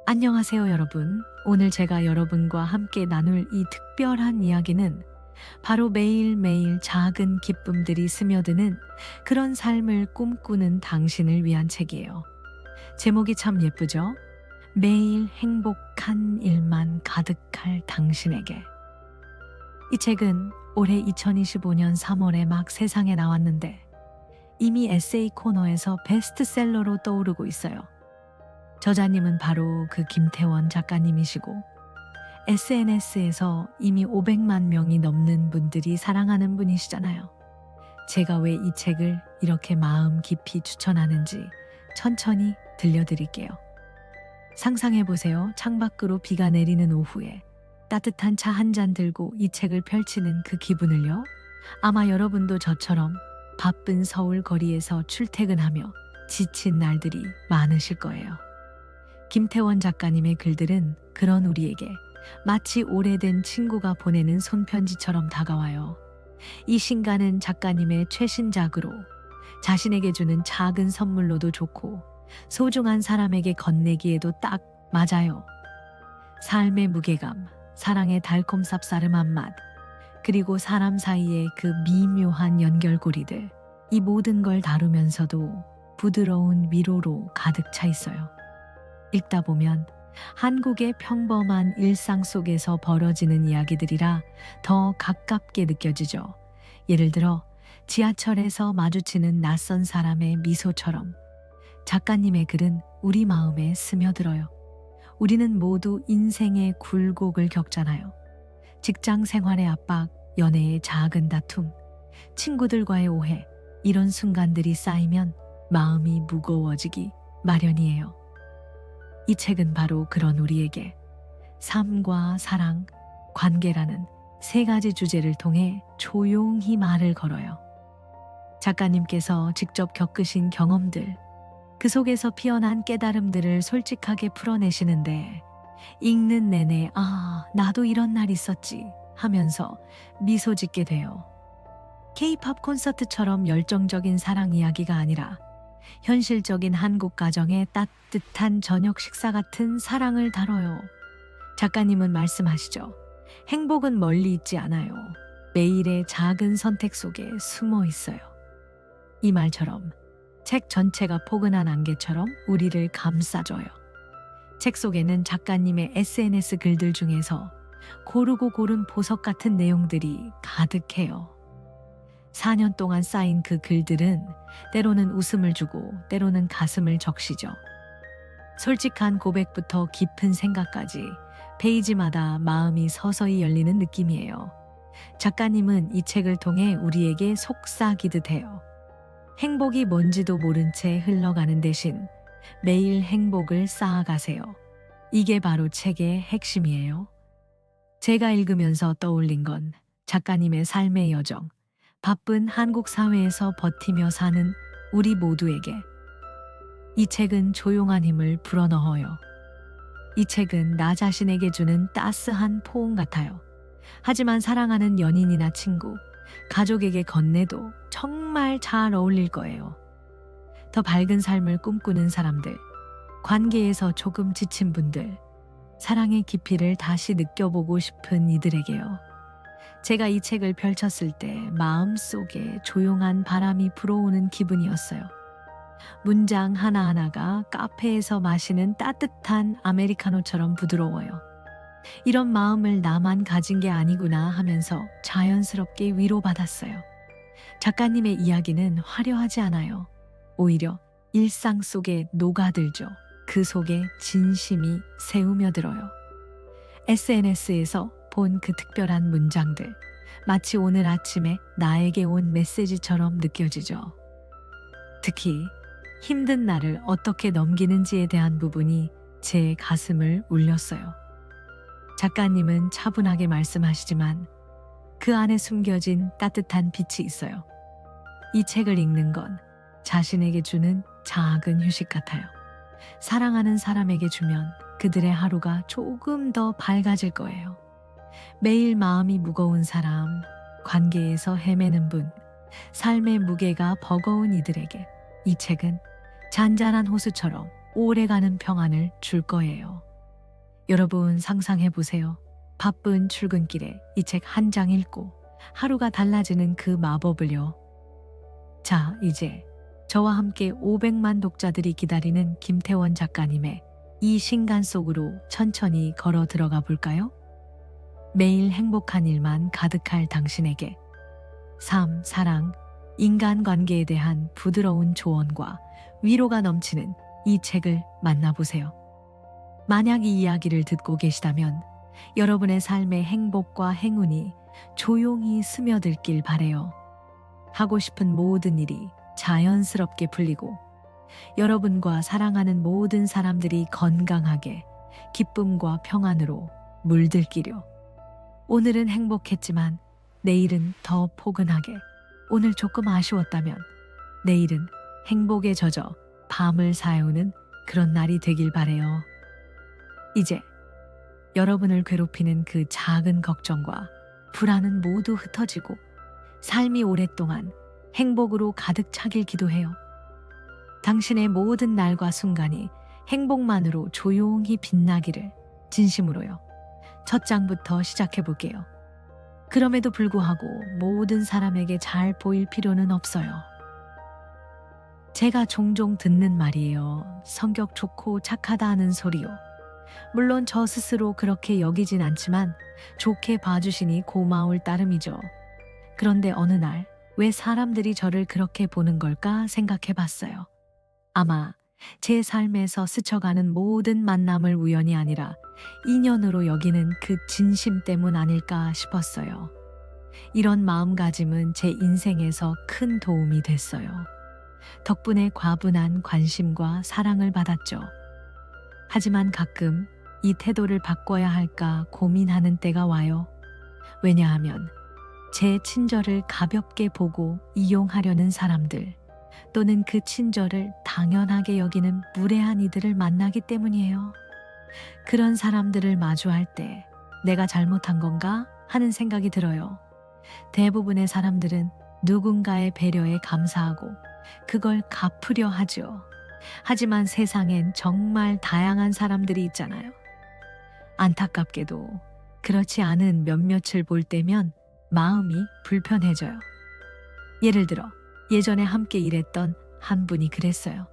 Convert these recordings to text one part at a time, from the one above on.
안녕하세요, 여러분. 오늘 제가 여러분과 함께 나눌 이 특별한 이야기는 바로 매일매일 작은 기쁨들이 스며드는 그런 삶을 꿈꾸는 당신을 위한 책이에요. 제목이 참 예쁘죠? 매일 행복한 일만 가득할 당신에게. 이 책은 올해 2025년 3월에 막 세상에 나왔는데 이미 에세이 코너에서 베스트셀러로 떠오르고 있어요. 저자님은 바로 그 김태원 작가님이시고 SNS에서 이미 500만 명이 넘는 분들이 사랑하는 분이시잖아요. 제가 왜 이 책을 이렇게 마음 깊이 추천하는지 천천히 들려드릴게요. 상상해보세요. 창밖으로 비가 내리는 오후에 따뜻한 차 한 잔 들고 이 책을 펼치는 그 기분을요. 아마 여러분도 저처럼 바쁜 서울 거리에서 출퇴근하며 지친 날들이 많으실 거예요. 김태원 작가님의 글들은 그런 우리에게 마치 오래된 친구가 보내는 손편지처럼 다가와요. 이 신간은 작가님의 최신작으로 자신에게 주는 작은 선물로도 좋고 소중한 사람에게 건네기에도 딱 맞아요. 삶의 무게감, 사랑의 달콤 쌉싸름한 맛, 그리고 사람 사이의 그 미묘한 연결고리들, 이 모든 걸 다루면서도 부드러운 위로로 가득 차 있어요. 읽다 보면 한국의 평범한 일상 속에서 벌어지는 이야기들이라 더 가깝게 느껴지죠. 예를 들어 지하철에서 마주치는 낯선 사람의 미소처럼 작가님의 글은 우리 마음에 스며들어요. 우리는 모두 인생의 굴곡을 겪잖아요. 직장 생활의 압박, 연애의 작은 다툼, 친구들과의 오해, 이런 순간들이 쌓이면 마음이 무거워지기 마련이에요. 이 책은 바로 그런 우리에게 삶과 사랑, 관계라는 세 가지 주제를 통해 조용히 말을 걸어요. 작가님께서 직접 겪으신 경험들, 그 속에서 피어난 깨달음들을 솔직하게 풀어내시는데 읽는 내내 나도 이런 날 있었지 하면서 미소 짓게 돼요. K-팝 콘서트처럼 열정적인 사랑 이야기가 아니라 현실적인 한국 가정의 따뜻한 저녁 식사 같은 사랑을 다뤄요. 작가님은 말씀하시죠. 행복은 멀리 있지 않아요. 매일의 작은 선택 속에 숨어 있어요. 이 말처럼 책 전체가 포근한 안개처럼 우리를 감싸줘요. 책 속에는 작가님의 SNS 글들 중에서 고르고 고른 보석 같은 내용들이 가득해요. 4년 동안 쌓인 그 글들은 때로는 웃음을 주고 때로는 가슴을 적시죠. 솔직한 고백부터 깊은 생각까지 페이지마다 마음이 서서히 열리는 느낌이에요. 작가님은 이 책을 통해 우리에게 속삭이듯 해요. 행복이 뭔지도 모른 채 흘러가는 대신 매일 행복을 쌓아가세요. 이게 바로 책의 핵심이에요. 제가 읽으면서 떠올린 건 작가님의 삶의 여정, 바쁜 한국 사회에서 버티며 사는 우리 모두에게 이 책은 조용한 힘을 불어넣어요. 이 책은 나 자신에게 주는 따스한 포옹 같아요. 하지만 사랑하는 연인이나 친구, 가족에게 건네도 정말 잘 어울릴 거예요. 더 밝은 삶을 꿈꾸는 사람들, 관계에서 조금 지친 분들, 사랑의 깊이를 다시 느껴보고 싶은 이들에게요. 제가 이 책을 펼쳤을 때 마음속에 조용한 바람이 불어오는 기분이었어요. 문장 하나하나가 카페에서 마시는 따뜻한 아메리카노처럼 부드러워요. 이런 마음을 나만 가진 게 아니구나 하면서 자연스럽게 위로받았어요. 작가님의 이야기는 화려하지 않아요. 오히려 일상 속에 녹아들죠. 그 속에 진심이 새우며들어요. SNS에서 본 그 특별한 문장들, 마치 오늘 아침에 나에게 온 메시지처럼 느껴지죠. 특히 힘든 날을 어떻게 넘기는지에 대한 부분이 제 가슴을 울렸어요. 작가님은 차분하게 말씀하시지만 그 안에 숨겨진 따뜻한 빛이 있어요. 이 책을 읽는 건 자신에게 주는 작은 휴식 같아요. 사랑하는 사람에게 주면 그들의 하루가 조금 더 밝아질 거예요. 매일 마음이 무거운 사람, 관계에서 헤매는 분, 삶의 무게가 버거운 이들에게 이 책은 잔잔한 호수처럼 오래가는 평안을 줄 거예요. 여러분 상상해 보세요. 바쁜 출근길에 이 책 한 장 읽고 하루가 달라지는 그 마법을요. 자, 이제 저와 함께 500만 독자들이 기다리는 김태원 작가님의 이 신간 속으로 천천히 걸어 들어가 볼까요? 매일 행복한 일만 가득할 당신에게 삶, 사랑, 인간관계에 대한 부드러운 조언과 위로가 넘치는 이 책을 만나보세요. 만약 이 이야기를 듣고 계시다면 여러분의 삶의 행복과 행운이 조용히 스며들길 바래요. 하고 싶은 모든 일이 자연스럽게 풀리고 여러분과 사랑하는 모든 사람들이 건강하게 기쁨과 평안으로 물들기려. 오늘은 행복했지만 내일은 더 포근하게, 오늘 조금 아쉬웠다면 내일은 행복에 젖어 밤을 사우는 그런 날이 되길 바래요. 이제 여러분을 괴롭히는 그 작은 걱정과 불안은 모두 흩어지고 삶이 오랫동안 행복으로 가득 차길 기도해요. 당신의 모든 날과 순간이 행복만으로 조용히 빛나기를 진심으로요. 첫 장부터 시작해 볼게요. 그럼에도 불구하고 모든 사람에게 잘 보일 필요는 없어요. 제가 종종 듣는 말이에요. 성격 좋고 착하다 하는 소리요. 물론 저 스스로 그렇게 여기진 않지만 좋게 봐주시니 고마울 따름이죠. 그런데 어느 날 왜 사람들이 저를 그렇게 보는 걸까 생각해 봤어요. 아마 제 삶에서 스쳐가는 모든 만남을 우연이 아니라 인연으로 여기는 그 진심 때문 아닐까 싶었어요. 이런 마음가짐은 제 인생에서 큰 도움이 됐어요. 덕분에 과분한 관심과 사랑을 받았죠. 하지만 가끔 이 태도를 바꿔야 할까 고민하는 때가 와요. 왜냐하면 제 친절을 가볍게 보고 이용하려는 사람들, 또는 그 친절을 당연하게 여기는 무례한 이들을 만나기 때문이에요. 그런 사람들을 마주할 때 내가 잘못한 건가 하는 생각이 들어요. 대부분의 사람들은 누군가의 배려에 감사하고 그걸 갚으려 하죠. 하지만 세상엔 정말 다양한 사람들이 있잖아요. 안타깝게도 그렇지 않은 몇몇을 볼 때면 마음이 불편해져요. 예를 들어 예전에 함께 일했던 한 분이 그랬어요.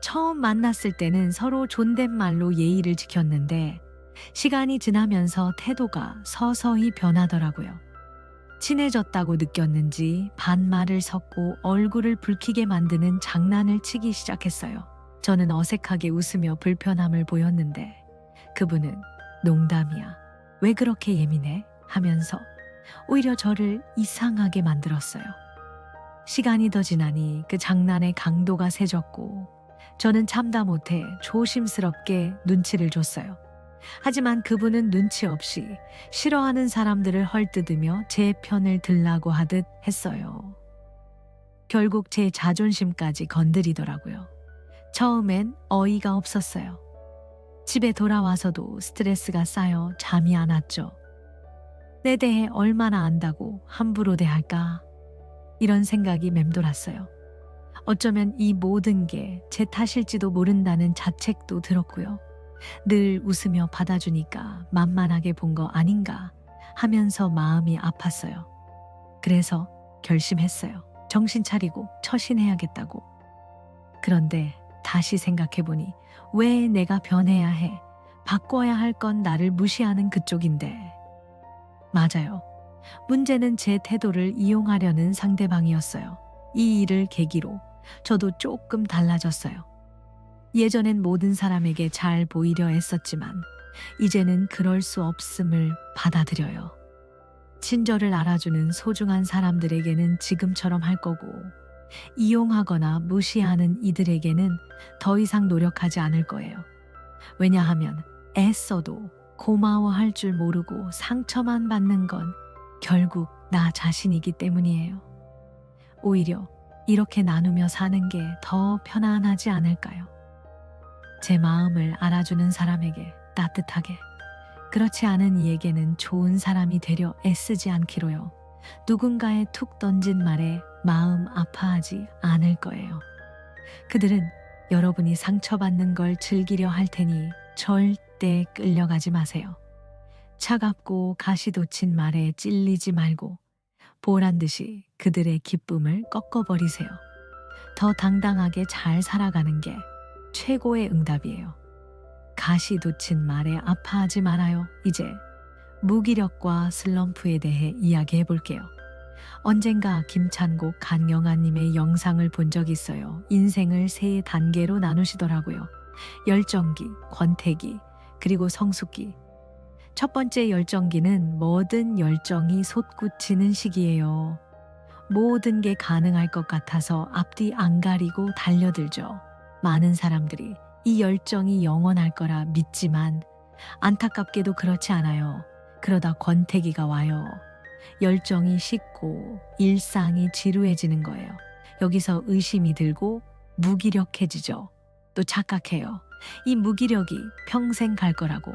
처음 만났을 때는 서로 존댓말로 예의를 지켰는데 시간이 지나면서 태도가 서서히 변하더라고요. 친해졌다고 느꼈는지 반말을 섞고 얼굴을 붉히게 만드는 장난을 치기 시작했어요. 저는 어색하게 웃으며 불편함을 보였는데 그분은 농담이야. 왜 그렇게 예민해? 하면서 오히려 저를 이상하게 만들었어요. 시간이 더 지나니 그 장난의 강도가 세졌고 저는 참다 못해 조심스럽게 눈치를 줬어요. 하지만 그분은 눈치 없이 싫어하는 사람들을 헐뜯으며 제 편을 들라고 하듯 했어요. 결국 제 자존심까지 건드리더라고요. 처음엔 어이가 없었어요. 집에 돌아와서도 스트레스가 쌓여 잠이 안 왔죠. 내 대해 얼마나 안다고 함부로 대할까? 이런 생각이 맴돌았어요. 어쩌면 이 모든 게 제 탓일지도 모른다는 자책도 들었고요. 늘 웃으며 받아주니까 만만하게 본 거 아닌가 하면서 마음이 아팠어요. 그래서 결심했어요. 정신 차리고 처신해야겠다고. 그런데 다시 생각해보니 왜 내가 변해야 해? 바꿔야 할 건 나를 무시하는 그쪽인데. 맞아요. 문제는 제 태도를 이용하려는 상대방이었어요. 이 일을 계기로 저도 조금 달라졌어요. 예전엔 모든 사람에게 잘 보이려 했었지만 이제는 그럴 수 없음을 받아들여요. 친절을 알아주는 소중한 사람들에게는 지금처럼 할 거고 이용하거나 무시하는 이들에게는 더 이상 노력하지 않을 거예요. 왜냐하면 애써도 고마워할 줄 모르고 상처만 받는 건 결국 나 자신이기 때문이에요. 오히려 이렇게 나누며 사는 게 더 편안하지 않을까요? 제 마음을 알아주는 사람에게 따뜻하게, 그렇지 않은 이에게는 좋은 사람이 되려 애쓰지 않기로요. 누군가의 툭 던진 말에 마음 아파하지 않을 거예요. 그들은 여러분이 상처받는 걸 즐기려 할 테니 절대 절대 끌려가지 마세요. 차갑고 가시 돋친 말에 찔리지 말고 보란 듯이 그들의 기쁨을 꺾어버리세요. 더 당당하게 잘 살아가는 게 최고의 응답이에요. 가시 돋친 말에 아파하지 말아요. 이제 무기력과 슬럼프에 대해 이야기해 볼게요. 언젠가 김찬국 강영아님의 영상을 본 적 있어요. 인생을 세 단계로 나누시더라고요. 열정기, 권태기, 그리고 성숙기. 첫 번째 열정기는 모든 열정이 솟구치는 시기예요. 모든 게 가능할 것 같아서 앞뒤 안 가리고 달려들죠. 많은 사람들이 이 열정이 영원할 거라 믿지만 안타깝게도 그렇지 않아요. 그러다 권태기가 와요. 열정이 식고 일상이 지루해지는 거예요. 여기서 의심이 들고 무기력해지죠. 또 착각해요. 이 무기력이 평생 갈 거라고.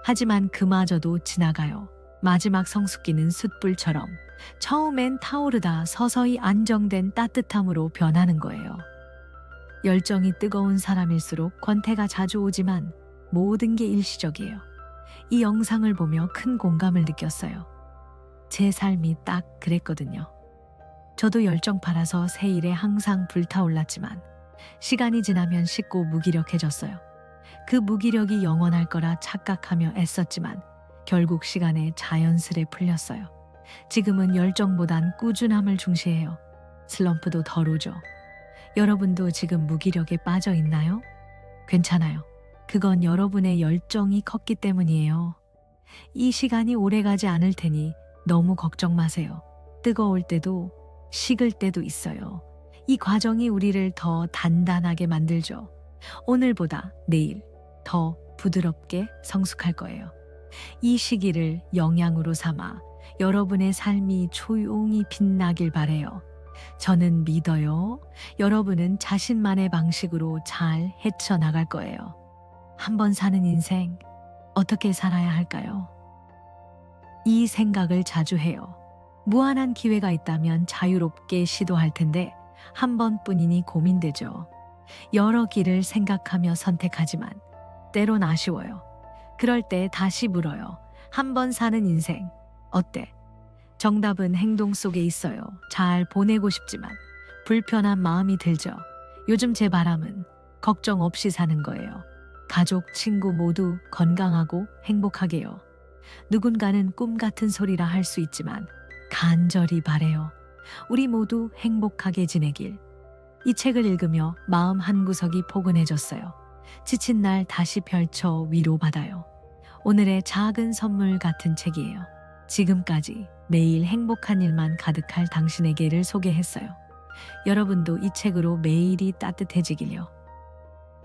하지만 그마저도 지나가요. 마지막 성숙기는 숯불처럼 처음엔 타오르다 서서히 안정된 따뜻함으로 변하는 거예요. 열정이 뜨거운 사람일수록 권태가 자주 오지만 모든 게 일시적이에요. 이 영상을 보며 큰 공감을 느꼈어요. 제 삶이 딱 그랬거든요. 저도 열정파라서 새 일에 항상 불타올랐지만 시간이 지나면 식고 무기력해졌어요. 그 무기력이 영원할 거라 착각하며 애썼지만 결국 시간에 자연스레 풀렸어요. 지금은 열정보단 꾸준함을 중시해요. 슬럼프도 덜 오죠. 여러분도 지금 무기력에 빠져 있나요? 괜찮아요. 그건 여러분의 열정이 컸기 때문이에요. 이 시간이 오래가지 않을 테니 너무 걱정 마세요. 뜨거울 때도 식을 때도 있어요. 이 과정이 우리를 더 단단하게 만들죠. 오늘보다 내일 더 부드럽게 성숙할 거예요. 이 시기를 영양으로 삼아 여러분의 삶이 조용히 빛나길 바래요. 저는 믿어요. 여러분은 자신만의 방식으로 잘 헤쳐나갈 거예요. 한번 사는 인생 어떻게 살아야 할까요? 이 생각을 자주 해요. 무한한 기회가 있다면 자유롭게 시도할 텐데 한 번뿐이니 고민되죠. 여러 길을 생각하며 선택하지만 때론 아쉬워요. 그럴 때 다시 물어요. 한 번 사는 인생 어때? 정답은 행동 속에 있어요. 잘 보내고 싶지만 불편한 마음이 들죠. 요즘 제 바람은 걱정 없이 사는 거예요. 가족, 친구 모두 건강하고 행복하게요. 누군가는 꿈 같은 소리라 할 수 있지만 간절히 바래요. 우리 모두 행복하게 지내길. 이 책을 읽으며 마음 한구석이 포근해졌어요. 지친 날 다시 펼쳐 위로받아요. 오늘의 작은 선물 같은 책이에요. 지금까지 매일 행복한 일만 가득할 당신에게를 소개했어요. 여러분도 이 책으로 매일이 따뜻해지길요.